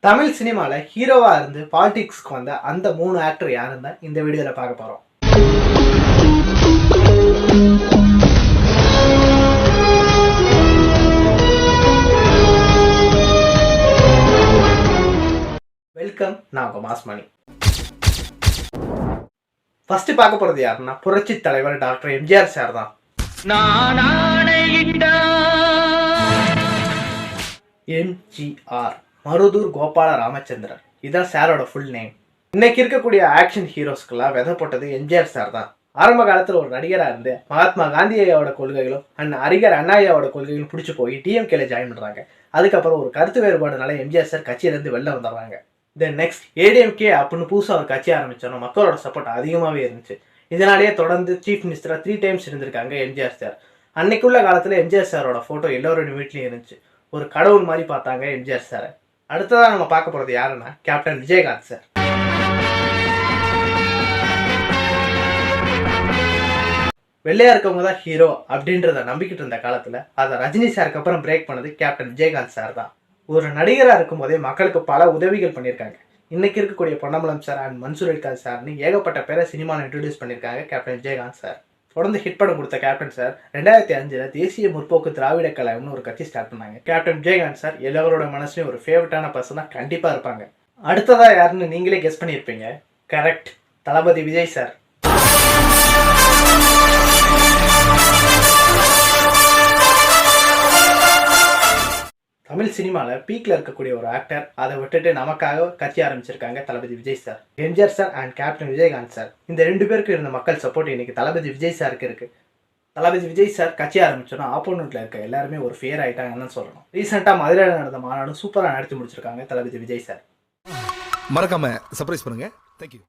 தமிழ் சினிமாவில் ஹீரோவாக இருந்து பாலிடிக்ஸ்க்கு வந்த அந்த 3 ஆக்டர் யாருன்னு தான் இந்த வீடியோவில் பார்க்க போகிறோம். வெல்கம், நான் உங்கள் மாஸ்மணி. ஃபர்ஸ்ட் பார்க்க போகிறது யாருன்னா புரட்சி தலைவர் டாக்டர் எம்ஜிஆர் சார் தான். எம்ஜிஆர் மருதூர் கோபால ராமச்சந்திரன், இதான் சாரோட ஃபுல் நேம். இன்னைக்கு இருக்கக்கூடிய ஆக்ஷன் ஹீரோஸ்க்கெல்லாம் விதை போட்டது எம்ஜிஆர் சார் தான். ஆரம்ப காலத்தில் ஒரு நடிகராக இருந்து மகாத்மா காந்தியோட கொள்கைகளும் அறிஞர் அண்ணாயோட கொள்கைகளும் பிடிச்சி போய் டிஎம்கேல ஜாயின் பண்ணுறாங்க. அதுக்கப்புறம் ஒரு கருத்து வேறுபாடுனால எம்ஜிஆர் சார் கட்சியிலேருந்து வெளில வந்துடுறாங்க. தென் நெக்ஸ்ட் ஏடிஎம்கே அப்படின்னு புதுசாக ஒரு கட்சி ஆரம்பித்தாலும் மக்களோட சப்போர்ட் அதிகமாகவே இருந்துச்சு. இதனாலேயே தொடர்ந்து சீஃப் மினிஸ்டராக 3 டைம்ஸ் இருந்திருக்காங்க எம்ஜிஆர் சார். அன்னைக்குள்ள காலத்தில் எம்ஜிஆர் சாரோட ஃபோட்டோ எல்லோரோட வீட்லையும் இருந்துச்சு. ஒரு கடவுள் மாதிரி பார்த்தாங்க எம்ஜிஆர் சாரை. அடுத்ததாக நம்ம பார்க்க போகிறது யாருன்னா கேப்டன் விஜயகாந்த் சார். வெள்ளையா இருக்கவங்க தான் ஹீரோ அப்படின்றத நம்பிக்கிட்டு இருந்த காலத்தில் அதை ரஜினி சாருக்கு அப்புறம் பிரேக் பண்ணது கேப்டன் விஜயகாந்த் சார் தான். ஒரு நடிகராக இருக்கும் போதே மக்களுக்கு பல உதவிகள் பண்ணியிருக்காங்க. இன்னைக்கு இருக்கக்கூடிய பொன்னம்பலம் சார் அண்ட் மன்சூர் அலிகான் சார்னு ஏகப்பட்ட பேரை சினிமாவில் இன்ட்ரடியூஸ் பண்ணியிருக்காங்க கேப்டன் விஜயகாந்த் சார். தொடர்ந்து ஹிட் படம் கொடுத்த கேப்டன் சார் 2005 தேசிய முற்போக்கு திராவிட கழகம்னு ஒரு கட்சி ஸ்டார்ட் பண்ணாங்க. கேப்டன் விஜயகாந்த் சார் எல்லாரோட மனசுலையும் ஒரு ஃபேவரட்டான பர்சனாக கண்டிப்பாக இருப்பாங்க. அடுத்ததாக யாருன்னு நீங்களே கெஸ் பண்ணியிருப்பீங்க. கரெக்ட், தளபதி விஜய் சார். தமிழ் சினிமாவில் பீக்கில் இருக்கக்கூடிய ஒரு ஆக்டர், அதை விட்டுட்டு நமக்காக கட்சி ஆரம்பிச்சிருக்காங்க Thalapathy Vijay sir. MGR sir and captain Vijayakanth sir, இந்த 2 பேருக்கு இருந்த மக்கள் சப்போர்ட் இன்னைக்கு தளபதி விஜய் சாருக்கு இருக்கு. தளபதி விஜய் சார் கட்சி ஆரம்பிச்சோன்னா ஆப்போனண்ட்ல இருக்க எல்லாருமே ஒரு ஃபேர் ஆயிட்டாங்கன்னு சொல்லணும். ரீசெண்டாக மதுரையில் நடந்த மாநாடு சூப்பராக நடத்தி முடிச்சிருக்காங்க தளபதி விஜய் சார். மறக்காம சர்ப்ரைஸ் பண்ணுங்க. தேங்க்யூ.